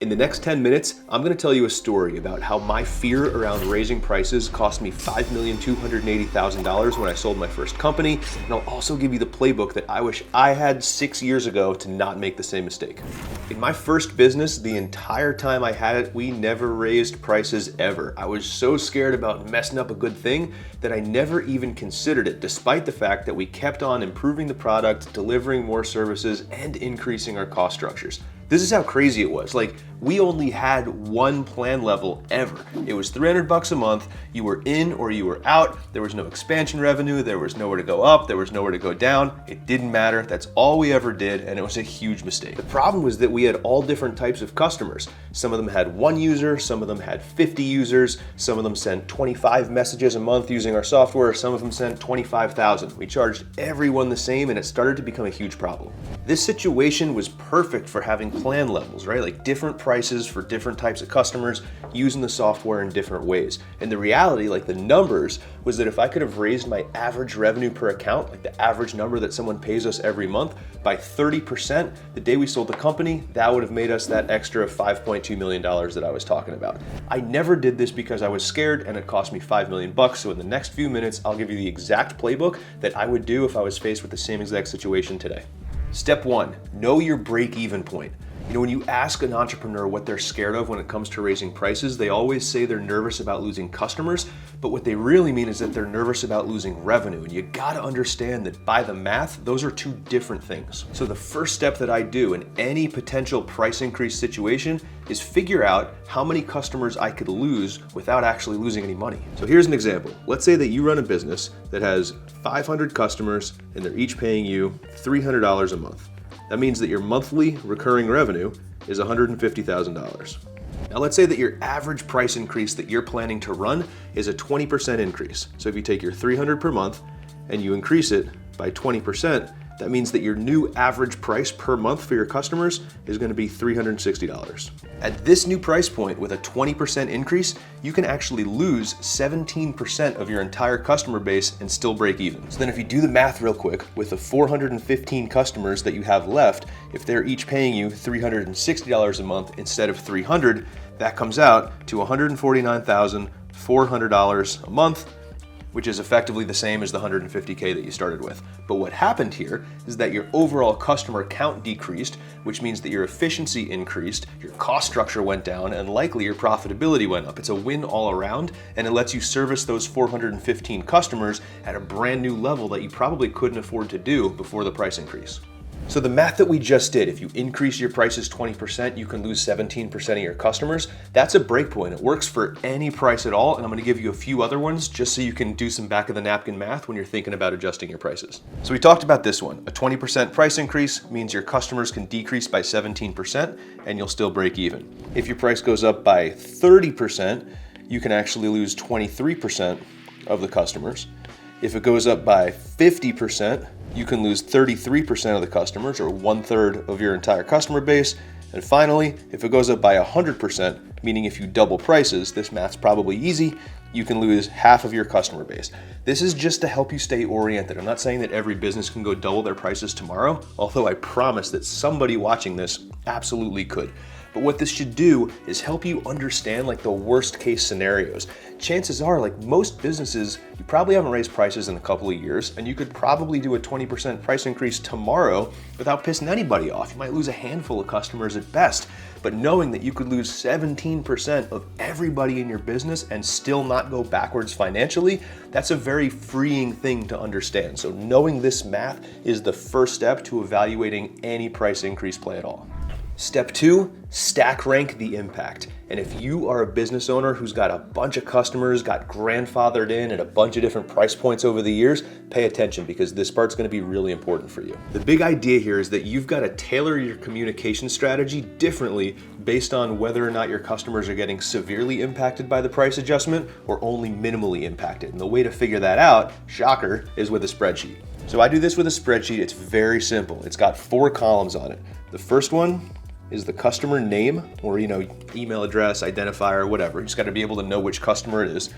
In the next 10 minutes, I'm going to tell you a story about how my fear around raising prices cost me $5,280,000 when I sold my first company, and I'll also give you the playbook that I wish I had 6 years ago to not make the same mistake. In my first business, the entire time I had it, we never raised prices ever. I was so scared about messing up a good thing that I never even considered it, despite the fact that we kept on improving the product, delivering more services, and increasing our cost structures. This is how crazy it was. Like, we only had one plan level ever. It was $300 a month. You were in or you were out. There was no expansion revenue. There was nowhere to go up. There was nowhere to go down. It didn't matter. That's all we ever did, and it was a huge mistake. The problem was that we had all different types of customers. Some of them had one user. Some of them had 50 users. Some of them sent 25 messages a month using our software. Some of them sent 25,000. We charged everyone the same, and it started to become a huge problem. This situation was perfect for having plan levels, right? Like different prices for different types of customers using the software in different ways. And the reality, like the numbers, was that if I could have raised my average revenue per account, like the average number that someone pays us every month, by 30% the day we sold the company, that would have made us that extra $5.2 million that I was talking about. I never did this because I was scared and it cost me $5 million. So in the next few minutes, I'll give you the exact playbook that I would do if I was faced with the same exact situation today. Step 1, know your break-even point. You know, when you ask an entrepreneur what they're scared of when it comes to raising prices, they always say they're nervous about losing customers, but what they really mean is that they're nervous about losing revenue. And you gotta understand that by the math, those are two different things. So the first step that I do in any potential price increase situation is figure out how many customers I could lose without actually losing any money. So here's an example. Let's say that you run a business that has 500 customers and they're each paying you $300 a month. That means that your monthly recurring revenue is $150,000. Now let's say that your average price increase that you're planning to run is a 20% increase. So if you take your $300 per month and you increase it by 20%, that means that your new average price per month for your customers is going to be $360. At this new price point with a 20% increase, you can actually lose 17% of your entire customer base and still break even. So then if you do the math real quick, with the 415 customers that you have left, if they're each paying you $360 a month instead of $300, that comes out to $149,400 a month, which is effectively the same as the $150K that you started with. But what happened here is that your overall customer count decreased, which means that your efficiency increased, your cost structure went down, and likely your profitability went up. It's a win all around, and it lets you service those 415 customers at a brand new level that you probably couldn't afford to do before the price increase. So the math that we just did, if you increase your prices 20%, you can lose 17% of your customers. That's a breakpoint. It works for any price at all, and I'm gonna give you a few other ones just so you can do some back of the napkin math when you're thinking about adjusting your prices. So we talked about this one. A 20% price increase means your customers can decrease by 17% and you'll still break even. If your price goes up by 30%, you can actually lose 23% of the customers. If it goes up by 50%, you can lose 33% of the customers, or 1/3 of your entire customer base. And finally, if it goes up by 100%, meaning if you double prices, this math's probably easy, you can lose half of your customer base. This is just to help you stay oriented. I'm not saying that every business can go double their prices tomorrow, although I promise that somebody watching this absolutely could. But what this should do is help you understand like the worst case scenarios. Chances are, like most businesses, you probably haven't raised prices in a couple of years, and you could probably do a 20% price increase tomorrow without pissing anybody off. You might lose a handful of customers at best, but knowing that you could lose 17% of everybody in your business and still not go backwards financially, that's a very freeing thing to understand. So knowing this math is the first step to evaluating any price increase play at all. Step 2, stack rank the impact. And if you are a business owner who's got a bunch of customers, got grandfathered in at a bunch of different price points over the years, pay attention because this part's gonna be really important for you. The big idea here is that you've got to tailor your communication strategy differently based on whether or not your customers are getting severely impacted by the price adjustment or only minimally impacted. And the way to figure that out, shocker, is with a spreadsheet. So I do this with a spreadsheet. It's very simple. It's got 4 columns on it. The first one is the customer name, or email address, identifier, whatever. You just got to be able to know which customer it is.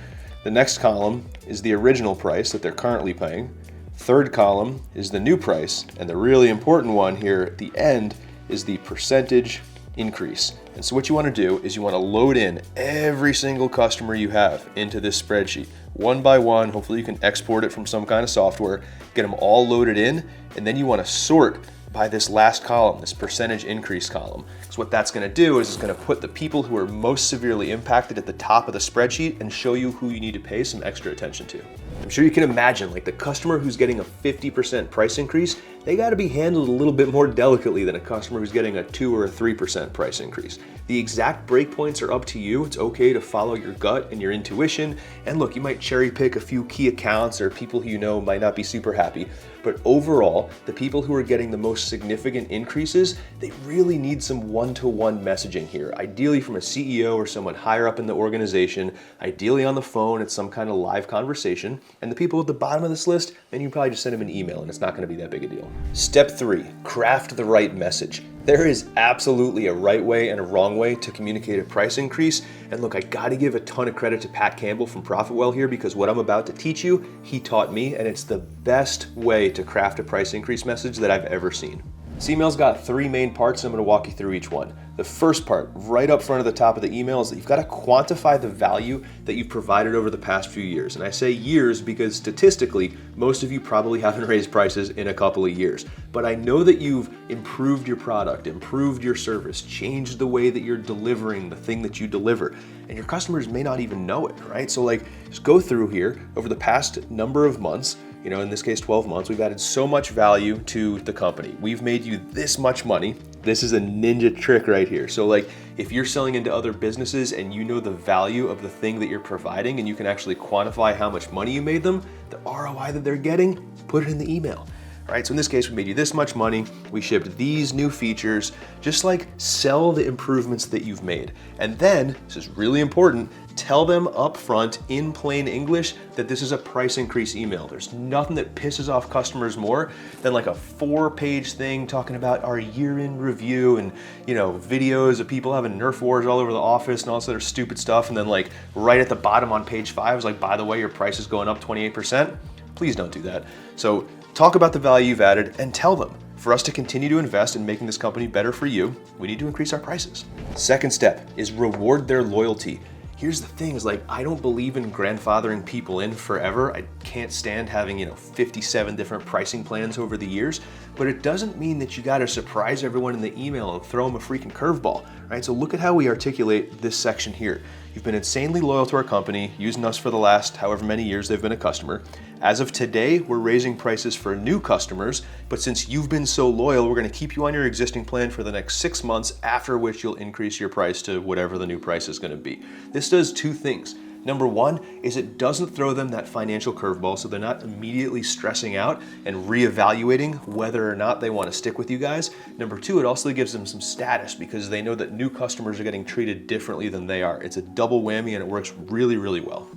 The next column is the original price that they're currently paying. Third column is the new price, and the really important one here at the end is the percentage increase. And so what you want to do is you want to load in every single customer you have into this spreadsheet one by one. Hopefully you can export it from some kind of software, get them all loaded in, and then you want to sort by this last column, this percentage increase column. So what that's going to do is it's going to put the people who are most severely impacted at the top of the spreadsheet and show you who you need to pay some extra attention to. I'm sure you can imagine, like the customer who's getting a 50% price increase, they got to be handled a little bit more delicately than a customer who's getting a 2 or a 3% price increase. The exact breakpoints are up to you. It's okay to follow your gut and your intuition. And look, you might cherry pick a few key accounts or people who you know might not be super happy. But overall, the people who are getting the most significant increases, they really need some one-to-one messaging here. Ideally from a CEO or someone higher up in the organization, ideally on the phone, it's some kind of live conversation. And the people at the bottom of this list, then you probably just send them an email and it's not going to be that big a deal. Step 3, craft the right message. There is absolutely a right way and a wrong way to communicate a price increase. And look, I gotta give a ton of credit to Pat Campbell from ProfitWell here, because what I'm about to teach you, he taught me, and it's the best way to craft a price increase message that I've ever seen. This email's got 3 main parts, and I'm gonna walk you through each one. The first part, right up front of the top of the email, is that you've got to quantify the value that you've provided over the past few years. And I say years because statistically, most of you probably haven't raised prices in a couple of years. But I know that you've improved your product, improved your service, changed the way that you're delivering the thing that you deliver. And your customers may not even know it, right? So like, just go through here over the past number of months. You know, in this case, 12 months, we've added so much value to the company. We've made you this much money. This is a ninja trick right here. So like, if you're selling into other businesses and you know the value of the thing that you're providing and you can actually quantify how much money you made them, the ROI that they're getting, put it in the email. All right, so in this case, we made you this much money, we shipped these new features, just like sell the improvements that you've made. And then, this is really important, tell them up front in plain English that this is a price increase email. There's nothing that pisses off customers more than like a 4-page thing talking about our year-end review and, you know, videos of people having Nerf wars all over the office and all this other stupid stuff. And then like right at the bottom on page 5 is like, by the way, your price is going up 28%. Please don't do that. So talk about the value you've added and tell them, for us to continue to invest in making this company better for you, we need to increase our prices. Second step is reward their loyalty. Here's the thing, is like, I don't believe in grandfathering people in forever. I can't stand having, 57 different pricing plans over the years, but it doesn't mean that you gotta surprise everyone in the email and throw them a freaking curveball, right? So look at how we articulate this section here. You've been insanely loyal to our company, using us for the last however many years they've been a customer. As of today, we're raising prices for new customers, but since you've been so loyal, we're gonna keep you on your existing plan for the next 6 months, after which you'll increase your price to whatever the new price is gonna be. This does 2 things. Number 1 is it doesn't throw them that financial curveball, so they're not immediately stressing out and reevaluating whether or not they want to stick with you guys. Number 2, it also gives them some status because they know that new customers are getting treated differently than they are. It's a double whammy and it works really, really well.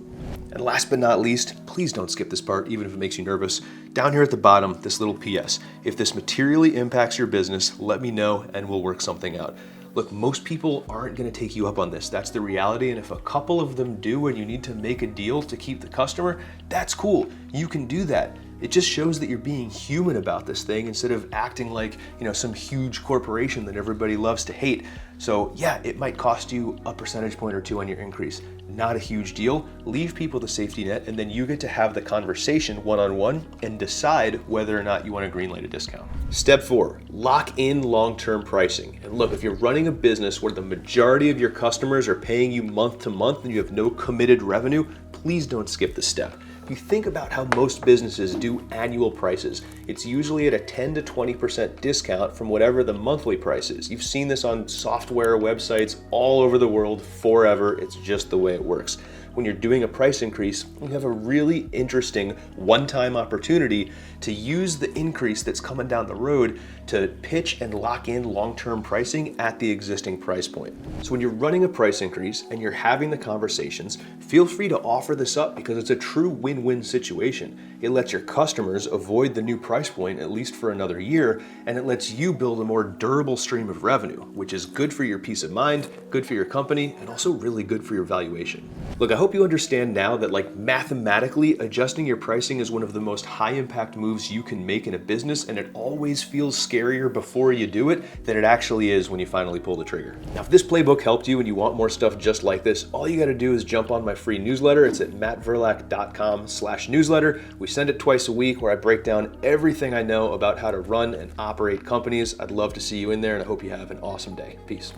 And last but not least, please don't skip this part, even if it makes you nervous. Down here at the bottom, this little PS. If this materially impacts your business, let me know and we'll work something out. Look, most people aren't gonna take you up on this. That's the reality. And if a couple of them do and you need to make a deal to keep the customer, that's cool. You can do that. It just shows that you're being human about this thing instead of acting like, some huge corporation that everybody loves to hate. So yeah, it might cost you a percentage point or 2 on your increase. Not a huge deal. Leave people the safety net, and then you get to have the conversation one-on-one and decide whether or not you want to greenlight a discount. Step 4, lock in long-term pricing. And look, if you're running a business where the majority of your customers are paying you month to month and you have no committed revenue, please don't skip this step. If you think about how most businesses do annual prices, it's usually at a 10 to 20% discount from whatever the monthly price is. You've seen this on software websites all over the world forever. It's just the way it works. When you're doing a price increase, you have a really interesting one-time opportunity to use the increase that's coming down the road to pitch and lock in long-term pricing at the existing price point. So when you're running a price increase and you're having the conversations, feel free to offer this up because it's a true win-win situation. It lets your customers avoid the new price point at least for another year, and it lets you build a more durable stream of revenue, which is good for your peace of mind, good for your company, and also really good for your valuation. Look, I hope you understand now that mathematically adjusting your pricing is one of the most high impact moves moves you can make in a business, and it always feels scarier before you do it than it actually is when you finally pull the trigger. Now, if this playbook helped you and you want more stuff just like this, all you gotta do is jump on my free newsletter. It's at mattverlack.com/newsletter. We send it twice a week where I break down everything I know about how to run and operate companies. I'd love to see you in there, and I hope you have an awesome day. Peace.